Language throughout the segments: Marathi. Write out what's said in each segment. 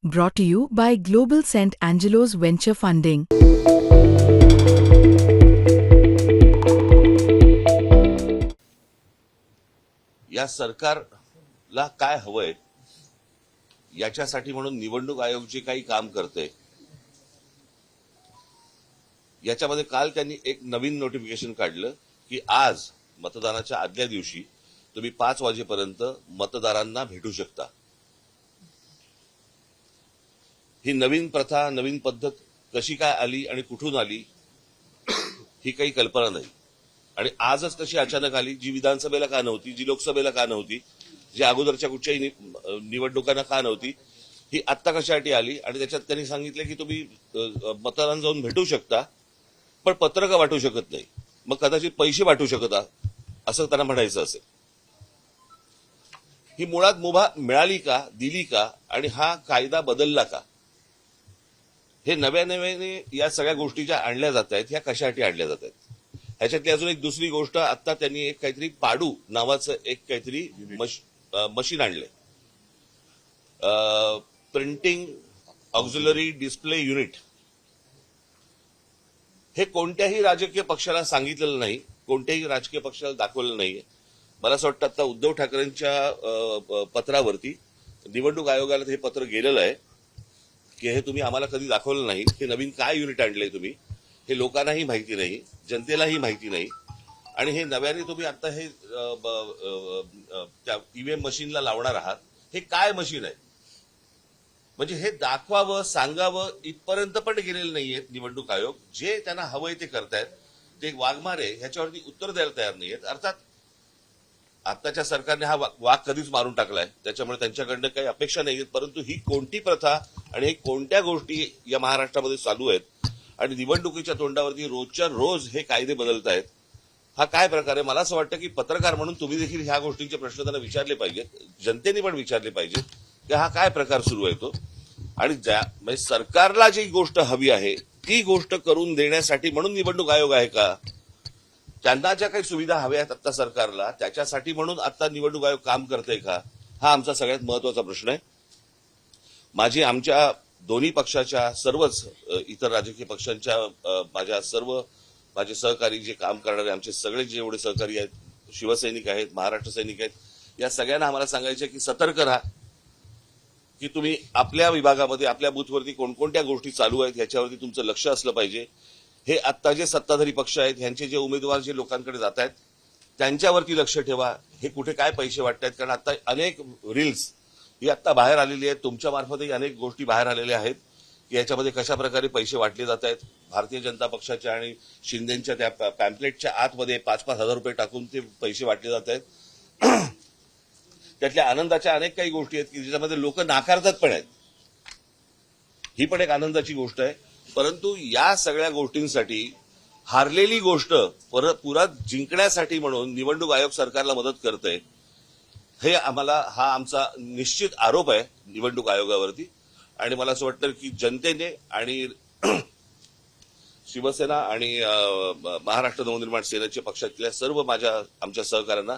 Brought to you by Global St. Angelo's Venture Funding. या सरकारला काय हवंय याच्यासाठी म्हणून निवडणूक आयोग जे काही काम करते याच्यामध्ये काल त्यांनी एक नवीन नोटिफिकेशन काढलं की आज मतदानाच्या आदल्या दिवशी तुम्ही 5 वाजेपर्यंत मतदारांना भेटू शकता। ही नवीन प्रथा, नवीन पद्धत कशी काय आली आणि कुठून आली ही काही कल्पना नाही। आणि आजच कशी अचानक आली, जी विधानसभेला का नव्हती, जी लोकसभेला का नव्हती, जी अगोदरच्या कुठच्याही निवडणुकांना का नव्हती, ही आत्ता कशासाठी आली। आणि त्याच्यात त्यांनी सांगितलं की तुम्ही मतदारांना जाऊन भेटू शकता पण पत्रकं वाटू शकत नाही, मग कदाचित पैसे वाटू शकता असं त्यांना म्हणायचं असेल। ही मुळात मुभा मिळाली का, दिली का आणि हा कायदा बदलला का, हे नव्याने या सगळ्या गोष्टी ज्या आणल्या जात आहेत ह्या कशासाठी आणल्या जात आहेत। ह्याच्यातली अजून एक दुसरी गोष्ट, आता त्यांनी एक काहीतरी पाडू नावाचं एक काहीतरी मशीन आणलंय, प्रिंटिंग ऑक्झिलरी डिस्प्ले युनिट। हे कोणत्याही राजकीय पक्षाला सांगितलेलं नाही, कोणत्याही राजकीय पक्षाला दाखवलेलं नाहीये। मला असं वाटतं आता उद्धव ठाकरेंच्या पत्रावरती निवडणूक आयोगाला हे पत्र गेलेलं आहे की हे तुम्ही आम्हाला कधी दाखवलं नाही, हे नवीन काय युनिट आणलंय तुम्ही, हे लोकांनाही माहिती नाही, जनतेलाही माहिती नाही। आणि हे नव्याने तुम्ही आता हे त्या ईव्हीएम मशीनला लावणार आहात, हे काय मशीन आहे, म्हणजे हे दाखवावं, सांगावं इथपर्यंत पण गेलेलं नाहीये निवडणूक आयोग। जे त्यांना हवंय ते करतायत, ते वाघमारे ह्याच्यावरती उत्तर द्यायला तयार नाहीयेत। अर्थात आताच्या सरकारने हा वाघ कधीच मारून टाकलाय, त्याच्यामुळे त्यांच्याकडनं काही अपेक्षा नाहीयेत, परंतु ही कोणती प्रथा आणि कोणत्या गोष्टी या महाराष्ट्रामध्ये चालू आहेत आणि निवडणुकीच्या तोंडावरती रोजच्या रोज हे कायदे बदलत आहेत, हा काय प्रकार आहे। मला असं वाटतं की पत्रकार म्हणून तुम्ही देखील ह्या गोष्टींचे प्रश्न त्यांना विचारले पाहिजेत, जनतेने पण विचारले पाहिजेत की हा काय प्रकार सुरू आहे तो। आणि म्हणजे सरकारला जी गोष्ट हवी आहे ती गोष्ट करून देण्यासाठी म्हणून निवडणूक आयोग आहे का, त्यांना ज्या काही सुविधा हव्या आहेत आता सरकारला त्याच्यासाठी म्हणून आता निवडणूक आयोग काम करते का, हा आमचा सगळ्यात महत्वाचा प्रश्न आहे। आमच्या दोन्ही पक्षाच्या, सर्वच इतर राजकीय पक्षांच्या, माझे सहकारी जे काम करणारे आमचे सगळे जेवढे सहकारी आहेत, शिवसैनिक आहेत, महाराष्ट्र सैनिक आहेत, या सगळ्यांना आम्हाला सांगायचं की सतर्क राहा, की तुम्ही आपल्या विभागामध्ये, आपल्या बूथवरती कोणकोणत्या गोष्टी चालू आहेत याच्यावरती तुमचं लक्ष असलं पाहिजे। हे आता जे सत्ताधारी पक्ष आहेत ह्यांचे जे उमेदवार जे लोकांकडे जात आहेत त्यांच्यावरती लक्ष ठेवा, हे कुठे काय पैसे वाटतायत। कारण आता अनेक रील्स ही आता बाहेर आलेली आहेत, तुमच्या मार्फतही अनेक गोष्टी बाहेर आलेल्या आहेत की याच्यामध्ये कशा प्रकारे पैसे वाटले जात आहेत। भारतीय जनता पक्षाच्या आणि शिंदेच्या त्या पॅम्पलेटच्या आतमध्ये 5-5 हजार रुपये टाकून ते पैसे वाटले जात आहेत। त्यातल्या आनंदाच्या अनेक काही गोष्टी आहेत की ज्याच्यामध्ये लोक नाकारतात पण आहेत, ही पण एक आनंदाची गोष्ट आहे। परंतु या सगळ्या गोष्टींसाठी हारलेली गोष्ट पुन्हा जिंकण्यासाठी म्हणून निवडणूक आयोग सरकारला मदत करतंय, हे हा आमचा निश्चित आरोप आहे निवडणूक आयोगावरती। आणि मला असं वाटतं की जनतेने आणि शिवसेना आणि महाराष्ट्र नवनिर्माण सेनेच्या पक्षातल्या सर्व आमच्या सहकाऱ्यांना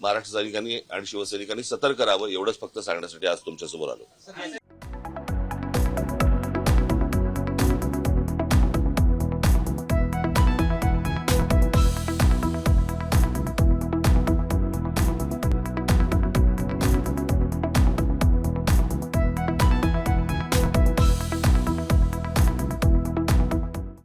महाराष्ट्र सैनिकांनी आणि शिवसैनिकांनी सतर्क राहावं, एवढंच फक्त सांगण्यासाठी आज तुमच्यासमोर आलो।